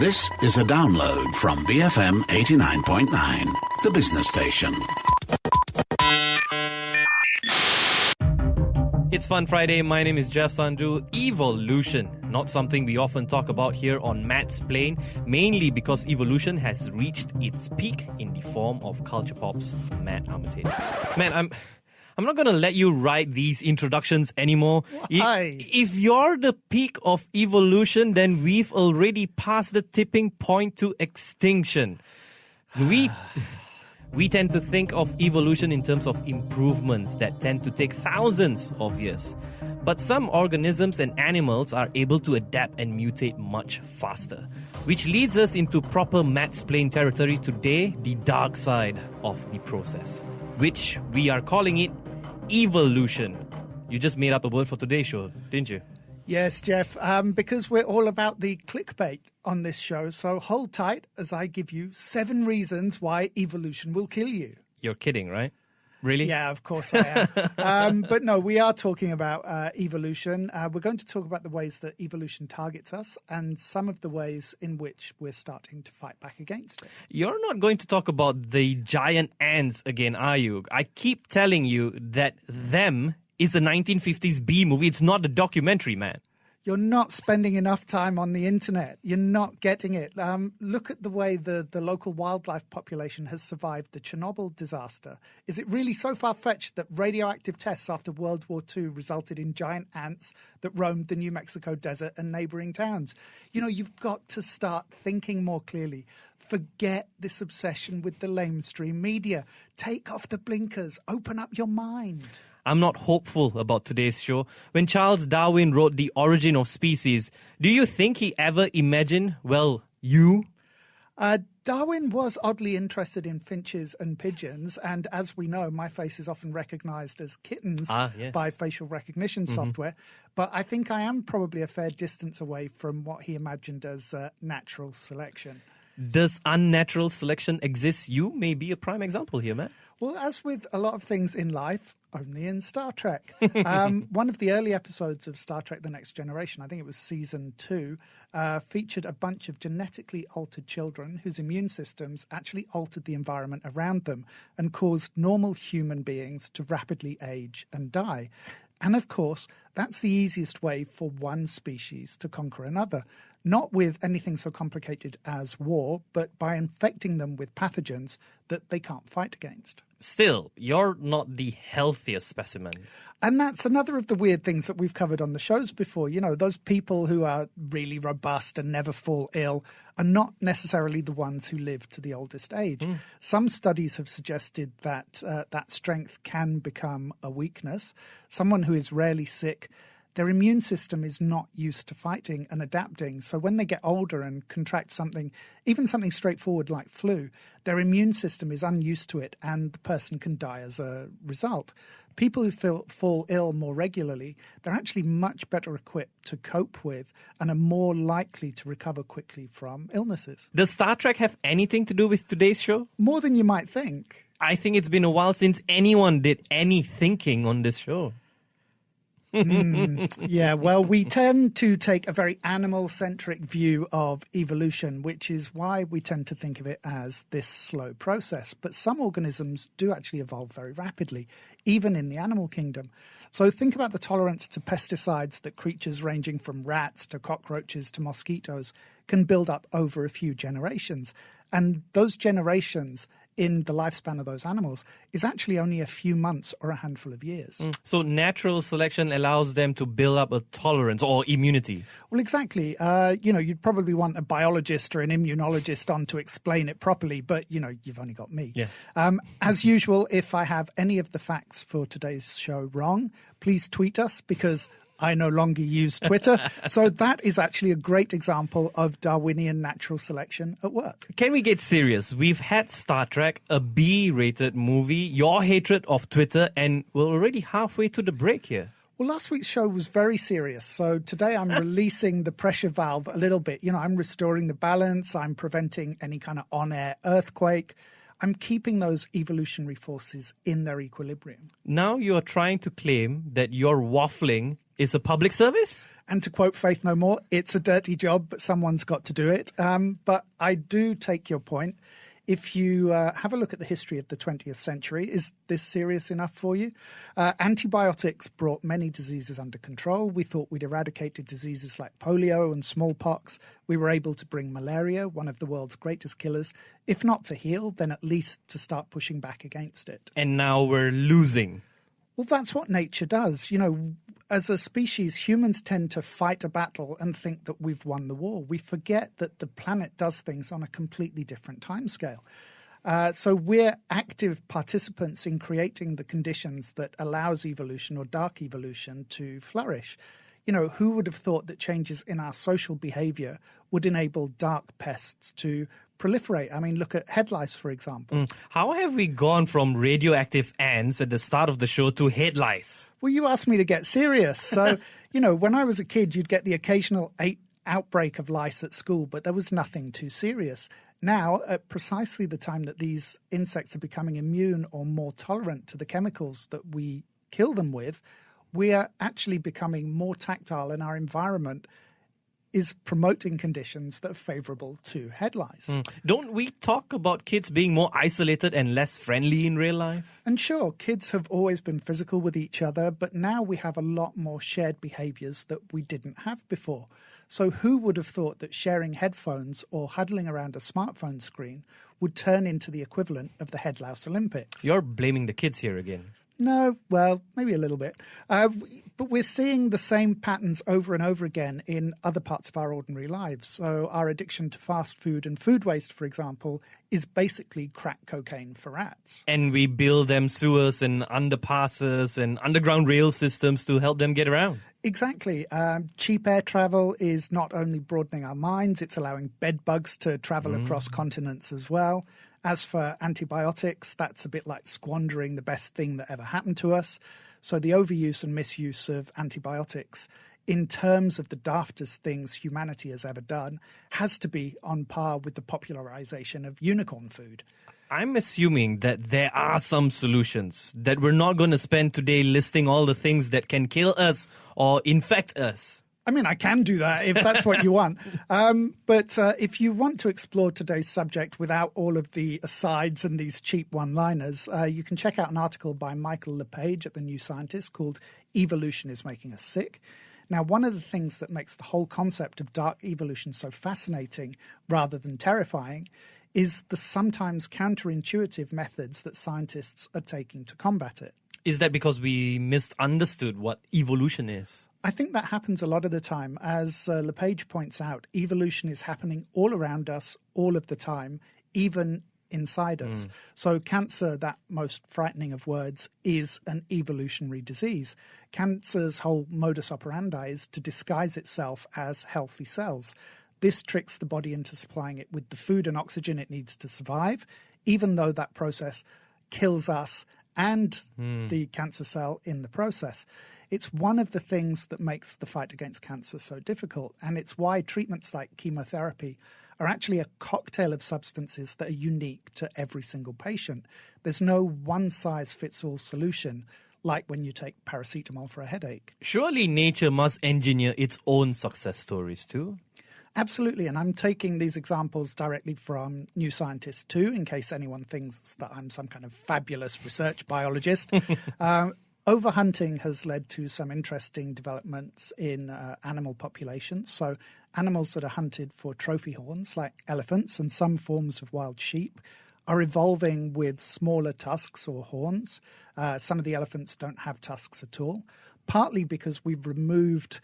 This is a download from BFM 89.9, the business station. It's Fun Friday. My name is Jeff Sandhu. Evolution, not something we often talk about here on Mattsplain, mainly because evolution has reached its peak in the form of Culture Pop's Matt Armitage. Man, I'm not going to let you write these introductions anymore. Why? If you're the peak of evolution, then we've already passed the tipping point to extinction. We tend to think of evolution in terms of improvements that tend to take thousands of years. But some organisms and animals are able to adapt and mutate much faster. Which leads us into proper Mattsplain territory today, the dark side of the process, which we are calling it evolution. You just made up a word for today's show, didn't you? Yes, Jeff, because we're all about the clickbait on this show. So hold tight as I give you 7 reasons why evolution will kill you. You're kidding, right? Really? Yeah, of course I am. But no, we are talking about evolution. We're going to talk about the ways that evolution targets us and some of the ways in which we're starting to fight back against it. You're not going to talk about the giant ants again, are you? I keep telling you that Them is a 1950s B movie. It's not a documentary, man. You're not spending enough time on the internet. You're not getting it. Look at the way the local wildlife population has survived the Chernobyl disaster. Is it really so far-fetched that radioactive tests after World War II resulted in giant ants that roamed the New Mexico desert and neighbouring towns? You know, you've got to start thinking more clearly. Forget this obsession with the lamestream media. Take off the blinkers. Open up your mind. I'm not hopeful about today's show. When Charles Darwin wrote The Origin of Species, do you think he ever imagined, you? Darwin was oddly interested in finches and pigeons, and as we know, my face is often recognised as kittens by facial recognition software, but I think I am probably a fair distance away from what he imagined as natural selection. Does unnatural selection exist? You may be a prime example here, man. Well, as with a lot of things in life, only in Star Trek. One of the early episodes of Star Trek The Next Generation, I think it was season 2, featured a bunch of genetically altered children whose immune systems actually altered the environment around them and caused normal human beings to rapidly age and die. And of course, that's the easiest way for one species to conquer another. Not with anything so complicated as war, but by infecting them with pathogens that they can't fight against. Still, you're not the healthiest specimen. And that's another of the weird things that we've covered on the shows before. You know, those people who are really robust and never fall ill are not necessarily the ones who live to the oldest age. Some studies have suggested that that strength can become a weakness. Someone who is rarely sick, their immune system is not used to fighting and adapting. So when they get older and contract something, even something straightforward like flu, their immune system is unused to it and the person can die as a result. People who fall ill more regularly, they're actually much better equipped to cope with and are more likely to recover quickly from illnesses. Does Star Trek have anything to do with today's show? More than you might think. I think it's been a while since anyone did any thinking on this show. Yeah, well, we tend to take a very animal-centric view of evolution, which is why we tend to think of it as this slow process. But some organisms do actually evolve very rapidly, even in the animal kingdom. So think about the tolerance to pesticides that creatures ranging from rats to cockroaches to mosquitoes can build up over a few generations. And those generations in the lifespan of those animals is actually only a few months or a handful of years. So natural selection allows them to build up a tolerance or immunity. Well, exactly. You'd probably want a biologist or an immunologist on to explain it properly, but, you've only got me. Yeah. As usual, if I have any of the facts for today's show wrong, please tweet us because I no longer use Twitter. So that is actually a great example of Darwinian natural selection at work. Can we get serious? We've had Star Trek, a B-rated movie, your hatred of Twitter, and we're already halfway to the break here. Well, last week's show was very serious. So today I'm releasing the pressure valve a little bit. I'm restoring the balance. I'm preventing any kind of on-air earthquake. I'm keeping those evolutionary forces in their equilibrium. Now you are trying to claim that your waffling is a public service? And to quote Faith No More, it's a dirty job, but someone's got to do it. But I do take your point. If you have a look at the history of the 20th century, is this serious enough for you? Antibiotics brought many diseases under control. We thought we'd eradicated diseases like polio and smallpox. We were able to bring malaria, one of the world's greatest killers, if not to heal, then at least to start pushing back against it. And now we're losing. Well, that's what nature does. You know, as a species, humans tend to fight a battle and think that we've won the war. We forget that the planet does things on a completely different timescale. So we're active participants in creating the conditions that allows evolution or dark evolution to flourish. You know, who would have thought that changes in our social behavior would enable dark pests to proliferate? I mean, look at head lice, for example. How have we gone from radioactive ants at the start of the show to head lice? Well, you asked me to get serious. So, you know, when I was a kid, you'd get the occasional outbreak of lice at school, but there was nothing too serious. Now, at precisely the time that these insects are becoming immune or more tolerant to the chemicals that we kill them with, we are actually becoming more tactile, and our environment is promoting conditions that are favourable to head lice. Don't we talk about kids being more isolated and less friendly in real life? And sure, kids have always been physical with each other, but now we have a lot more shared behaviours that we didn't have before. So who would have thought that sharing headphones or huddling around a smartphone screen would turn into the equivalent of the Head Louse Olympics? You're blaming the kids here again. No, well, maybe a little bit. But we're seeing the same patterns over and over again in other parts of our ordinary lives. So our addiction to fast food and food waste, for example, is basically crack cocaine for rats. And we build them sewers and underpasses and underground rail systems to help them get around. Exactly. Cheap air travel is not only broadening our minds, it's allowing bed bugs to travel across continents as well. As for antibiotics, that's a bit like squandering the best thing that ever happened to us. So the overuse and misuse of antibiotics, in terms of the daftest things humanity has ever done, has to be on par with the popularization of unicorn food. I'm assuming that there are some solutions, that we're not going to spend today listing all the things that can kill us or infect us. I mean, I can do that if that's what you want. But if you want to explore today's subject without all of the asides and these cheap one-liners, you can check out an article by Michael LePage at The New Scientist called Evilution is Making Us Sick. Now, one of the things that makes the whole concept of dark evolution so fascinating rather than terrifying is the sometimes counterintuitive methods that scientists are taking to combat it. Is that because we misunderstood what evolution is? I think that happens a lot of the time. As LePage points out, evolution is happening all around us all of the time, even inside us. So cancer, that most frightening of words, is an evolutionary disease. Cancer's whole modus operandi is to disguise itself as healthy cells. This tricks the body into supplying it with the food and oxygen it needs to survive, even though that process kills us and the cancer cell in the process. It's one of the things that makes the fight against cancer so difficult, and it's why treatments like chemotherapy are actually a cocktail of substances that are unique to every single patient. There's no one-size-fits-all solution, like when you take paracetamol for a headache. Surely nature must engineer its own success stories too? Absolutely, and I'm taking these examples directly from New Scientist too, in case anyone thinks that I'm some kind of fabulous research biologist. Overhunting has led to some interesting developments in animal populations. So animals that are hunted for trophy horns, like elephants and some forms of wild sheep, are evolving with smaller tusks or horns. Some of the elephants don't have tusks at all, partly because we've removed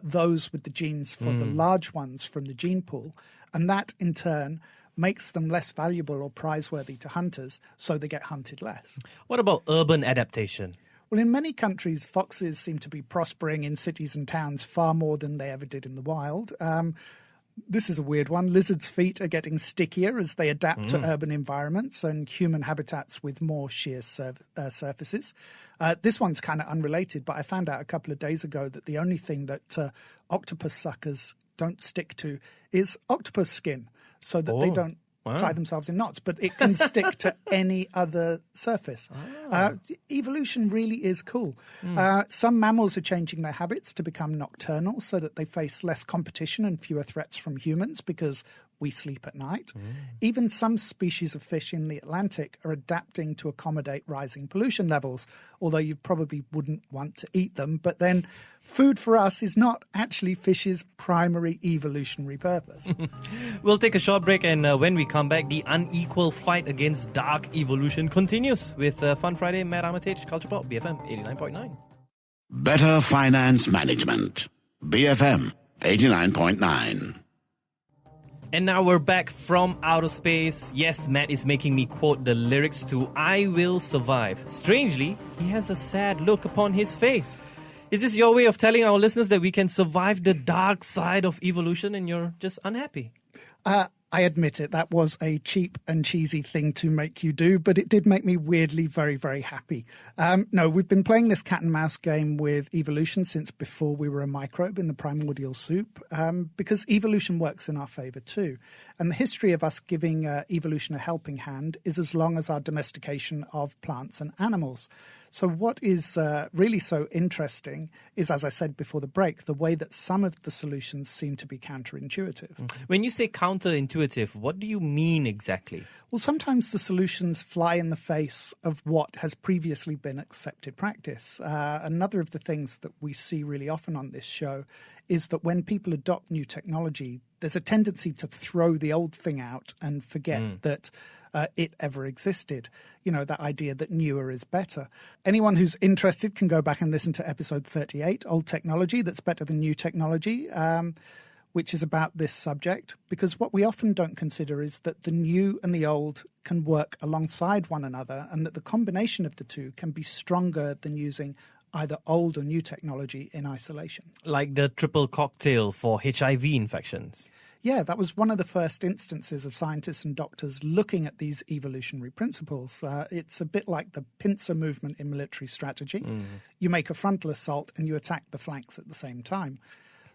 those with the genes for the large ones from the gene pool. And that, in turn, makes them less valuable or prize-worthy to hunters, so they get hunted less. What about urban adaptation? Well, in many countries, foxes seem to be prospering in cities and towns far more than they ever did in the wild. This is a weird one. Lizards' feet are getting stickier as they adapt to urban environments and human habitats with more sheer surfaces. This one's kind of unrelated, but I found out a couple of days ago that the only thing that octopus suckers don't stick to is octopus skin, so that they don't tie themselves in knots, but it can stick to any other surface. Evolution really is cool. Some mammals are changing their habits to become nocturnal so that they face less competition and fewer threats from humans because we sleep at night. Even some species of fish in the Atlantic are adapting to accommodate rising pollution levels, although you probably wouldn't want to eat them. But then food for us is not actually fish's primary evolutionary purpose. We'll take a short break, and when we come back, the unequal fight against dark evolution continues with Fun Friday. Matt Armitage, Culture Pop, BFM 89.9. Better Finance Management. BFM 89.9. And now we're back from outer space. Yes, Matt is making me quote the lyrics to I Will Survive. Strangely, he has a sad look upon his face. Is this your way of telling our listeners that we can survive the dark side of evolution and you're just unhappy? I admit it, that was a cheap and cheesy thing to make you do, but it did make me weirdly very, very happy. No, we've been playing this cat and mouse game with evolution since before we were a microbe in the primordial soup, because evolution works in our favour too. And the history of us giving evolution a helping hand is as long as our domestication of plants and animals. So what is really so interesting is, as I said before the break, the way that some of the solutions seem to be counterintuitive. When you say counterintuitive, what do you mean exactly? Well, sometimes the solutions fly in the face of what has previously been accepted practice. Another of the things that we see really often on this show is that when people adopt new technology, there's a tendency to throw the old thing out and forget that it ever existed. You know, that idea that newer is better. Anyone who's interested can go back and listen to episode 38, Old Technology That's Better Than New Technology, which is about this subject. Because what we often don't consider is that the new and the old can work alongside one another, and that the combination of the two can be stronger than using either old or new technology in isolation. Like the triple cocktail for HIV infections. Yeah, that was one of the first instances of scientists and doctors looking at these evolutionary principles. It's a bit like the pincer movement in military strategy. You make a frontal assault and you attack the flanks at the same time.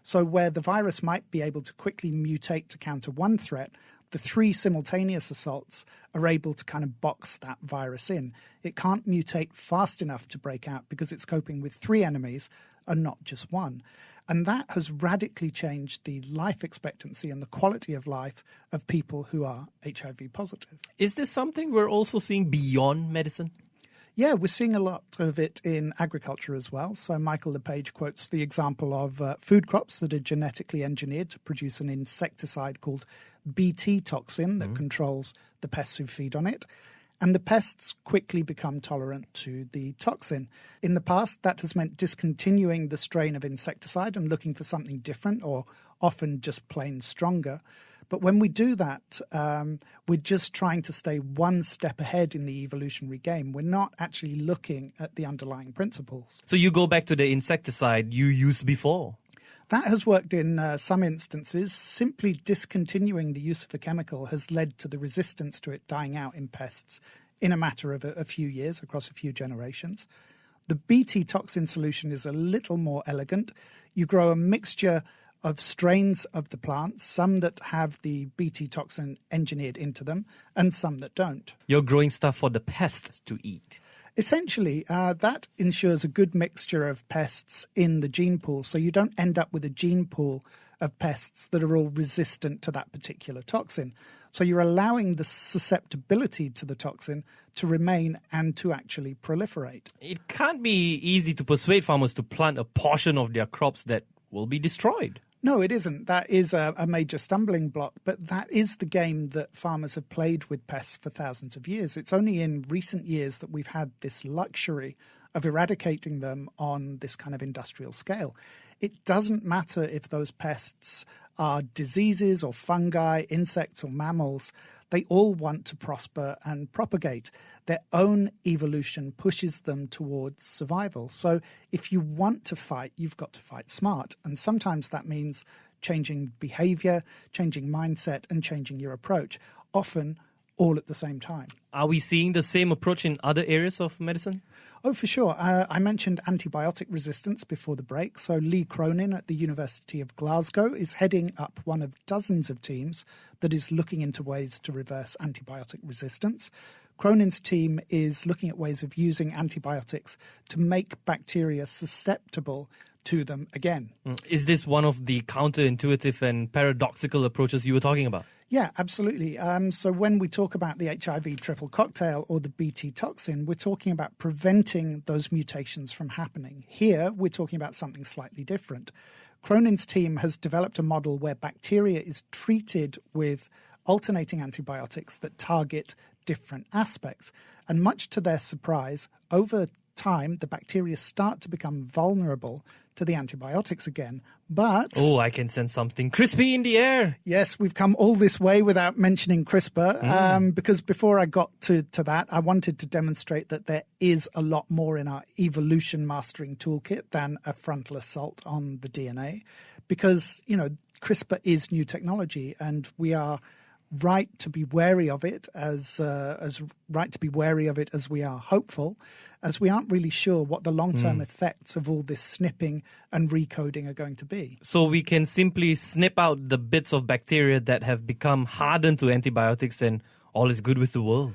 So where the virus might be able to quickly mutate to counter one threat, the three simultaneous assaults are able to kind of box that virus in. It can't mutate fast enough to break out because it's coping with three enemies and not just one. And that has radically changed the life expectancy and the quality of life of people who are HIV positive. Is this something we're also seeing beyond medicine? Yeah, we're seeing a lot of it in agriculture as well. So Michael LePage quotes the example of food crops that are genetically engineered to produce an insecticide called Bt toxin that controls the pests who feed on it. And the pests quickly become tolerant to the toxin. In the past, that has meant discontinuing the strain of insecticide and looking for something different, or often just plain stronger. But when we do that, we're just trying to stay one step ahead in the evolutionary game. We're not actually looking at the underlying principles. So you go back to the insecticide you used before. That has worked in some instances. Simply discontinuing the use of a chemical has led to the resistance to it dying out in pests in a matter of a few years, across a few generations. The Bt toxin solution is a little more elegant. You grow a mixture of strains of the plants, some that have the Bt toxin engineered into them and some that don't. You're growing stuff for the pests to eat. Essentially, that ensures a good mixture of pests in the gene pool, so you don't end up with a gene pool of pests that are all resistant to that particular toxin. So you're allowing the susceptibility to the toxin to remain and to actually proliferate. It can't be easy to persuade farmers to plant a portion of their crops that will be destroyed. No, it isn't. That is a major stumbling block, but that is the game that farmers have played with pests for thousands of years. It's only in recent years that we've had this luxury of eradicating them on this kind of industrial scale. It doesn't matter if those pests are diseases or fungi, insects or mammals. They all want to prosper and propagate. Their own evolution pushes them towards survival. So if you want to fight, you've got to fight smart. And sometimes that means changing behavior, changing mindset, and changing your approach. Often, all at the same time. Are we seeing the same approach in other areas of medicine? Oh, for sure. I mentioned antibiotic resistance before the break. So Lee Cronin at the University of Glasgow is heading up one of dozens of teams that is looking into ways to reverse antibiotic resistance. Cronin's team is looking at ways of using antibiotics to make bacteria susceptible to them again. Is this one of the counterintuitive and paradoxical approaches you were talking about? Yeah, absolutely. So when we talk about the HIV triple cocktail or the BT toxin, we're talking about preventing those mutations from happening. Here, we're talking about something slightly different. Cronin's team has developed a model where bacteria is treated with alternating antibiotics that target different aspects. And much to their surprise, over time, the bacteria start to become vulnerable to the antibiotics again. But oh, I can sense something crispy in the air. Yes, we've come all this way without mentioning CRISPR, because before I got to that, I wanted to demonstrate that there is a lot more in our evolution mastering toolkit than a frontal assault on the DNA, because, you know, CRISPR is new technology, and we are right to be wary of it as right to be wary of it as we are hopeful, as we aren't really sure what the long-term effects of all this snipping and recoding are going to be. So we can simply snip out the bits of bacteria that have become hardened to antibiotics and all is good with the world.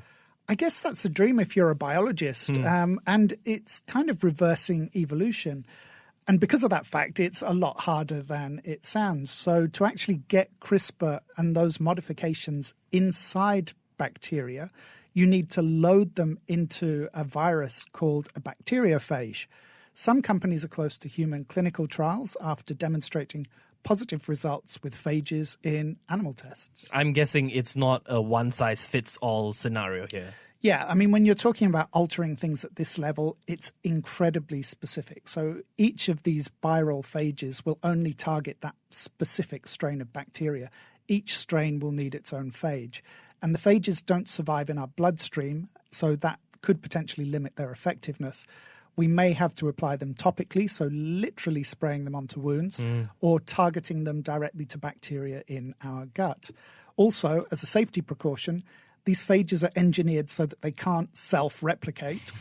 I guess that's a dream if you're a biologist, and it's kind of reversing evolution. And because of that fact, it's a lot harder than it sounds. So to actually get CRISPR and those modifications inside bacteria, you need to load them into a virus called a bacteriophage. Some companies are close to human clinical trials after demonstrating positive results with phages in animal tests. I'm guessing it's not a one-size-fits-all scenario here. Yeah, I mean, when you're talking about altering things at this level, it's incredibly specific. So each of these viral phages will only target that specific strain of bacteria. Each strain will need its own phage. And the phages don't survive in our bloodstream, so that could potentially limit their effectiveness. We may have to apply them topically, so literally spraying them onto wounds, or targeting them directly to bacteria in our gut. Also, as a safety precaution, these phages are engineered so that they can't self-replicate.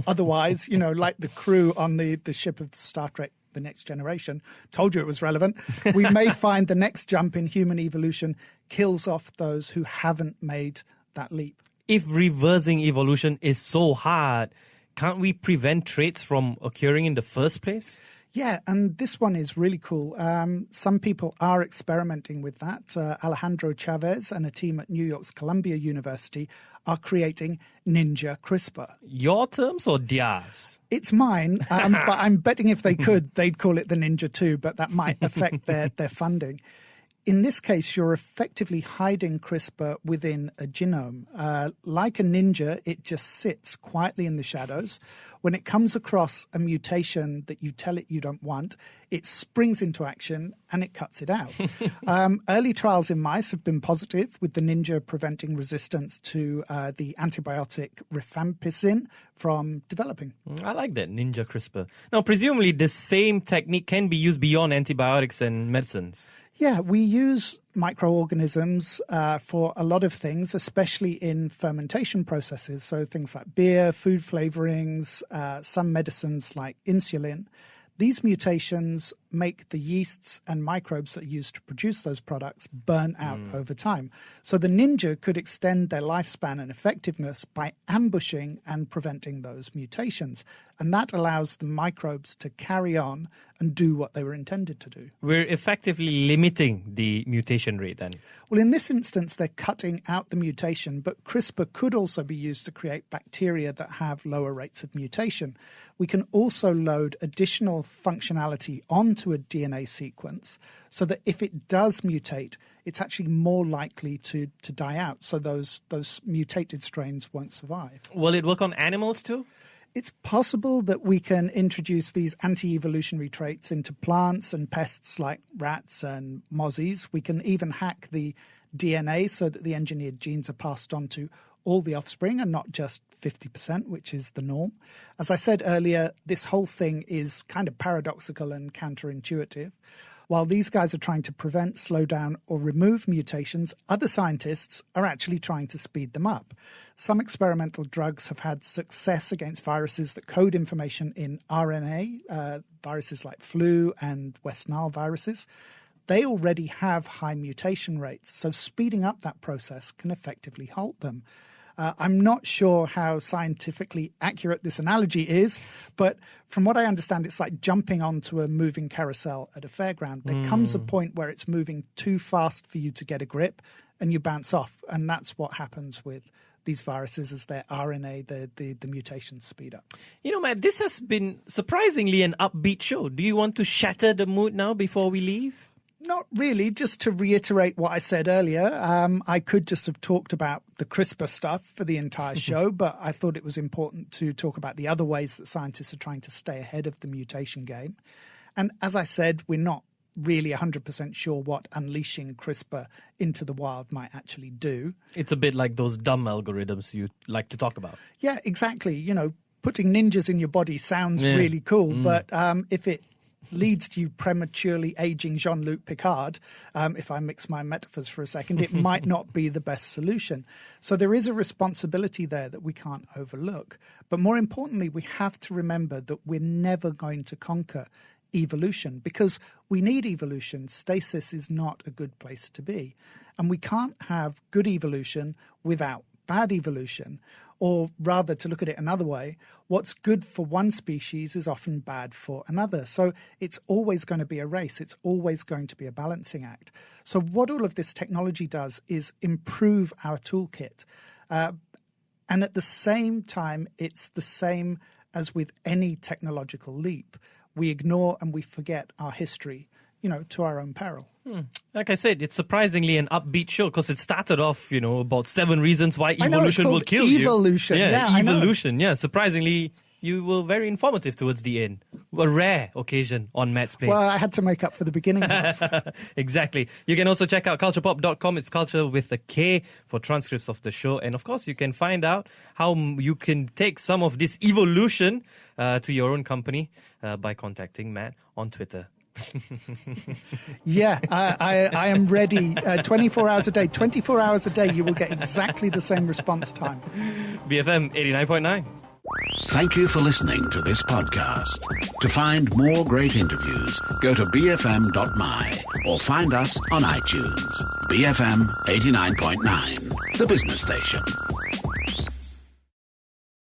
Otherwise, you know, like the crew on the ship of Star Trek The Next Generation, told you it was relevant, we may find the next jump in human evolution kills off those who haven't made that leap. If reversing evolution is so hard, can't we prevent traits from occurring in the first place? Yeah, and this one is really cool. Some people are experimenting with that. Alejandro Chavez and a team at New York's Columbia University are creating Ninja CRISPR. Your terms or theirs? It's mine, but I'm betting if they could, they'd call it the Ninja too, but that might affect their funding. In this case, you're effectively hiding CRISPR within a genome. Like a ninja, it just sits quietly in the shadows. When it comes across a mutation that you tell it you don't want, it springs into action and it cuts it out. Early trials in mice have been positive, with the ninja preventing resistance to the antibiotic rifampicin from developing. I like that, Ninja CRISPR. Now, presumably the same technique can be used beyond antibiotics and medicines. Yeah, we use microorganisms for a lot of things, especially in fermentation processes. So things like beer, food flavorings, some medicines like insulin. These mutations make the yeasts and microbes that are used to produce those products burn out over time. So the ninja could extend their lifespan and effectiveness by ambushing and preventing those mutations. And that allows the microbes to carry on and do what they were intended to do. We're effectively limiting the mutation rate then. Well, in this instance, they're cutting out the mutation, but CRISPR could also be used to create bacteria that have lower rates of mutation. We can also load additional functionality onto a DNA sequence so that if it does mutate, it's actually more likely to die out, so those mutated strains won't survive. Will it work on animals too? It's possible that we can introduce these anti-evolutionary traits into plants and pests like rats and mozzies. We can even hack the DNA so that the engineered genes are passed on to all the offspring and not just 50%, which is the norm. As I said earlier, this whole thing is kind of paradoxical and counterintuitive. While these guys are trying to prevent, slow down, or remove mutations, other scientists are actually trying to speed them up. Some experimental drugs have had success against viruses that code information in RNA, viruses like flu and West Nile viruses. They already have high mutation rates, so speeding up that process can effectively halt them. I'm not sure how scientifically accurate this analogy is, but from what I understand, it's like jumping onto a moving carousel at a fairground. There comes a point where it's moving too fast for you to get a grip and you bounce off. And that's what happens with these viruses as their RNA, the mutations speed up. You know, Matt, this has been surprisingly an upbeat show. Do you want to shatter the mood now before we leave? Not really. Just to reiterate what I said earlier, I could just have talked about the CRISPR stuff for the entire show, but I thought it was important to talk about the other ways that scientists are trying to stay ahead of the mutation game. And as I said, we're not really 100% sure what unleashing CRISPR into the wild might actually do. It's a bit like those dumb algorithms you like to talk about. Yeah, exactly. You know, putting ninjas in your body sounds really cool, but if it leads to you prematurely aging Jean-Luc Picard, if I mix my metaphors for a second, it might not be the best solution. So there is a responsibility there that we can't overlook. But more importantly, we have to remember that we're never going to conquer evolution because we need evolution. Stasis is not a good place to be. And we can't have good evolution without bad evolution. Or rather, to look at it another way, what's good for one species is often bad for another. So it's always going to be a race. It's always going to be a balancing act. So what all of this technology does is improve our toolkit. And at the same time, it's the same as with any technological leap. We ignore and we forget our history, you know, to our own peril. Like I said, it's surprisingly an upbeat show because it started off, you know, about 7 reasons why evolution will kill you. Evolution, yeah, evolution, yeah. Surprisingly, you were very informative towards the end. A rare occasion on Mattsplain. Well, I had to make up for the beginning half. Exactly. You can also check out culturepop.com. It's culture with a K for transcripts of the show. And of course, you can find out how you can take some of this evolution to your own company by contacting Matt on Twitter. Yeah, I am ready 24 hours a day. 24 hours a day, you will get exactly the same response time. BFM 89.9. Thank you for listening to this podcast. To find more great interviews, go to bfm.my or find us on iTunes. BFM 89.9, the business station.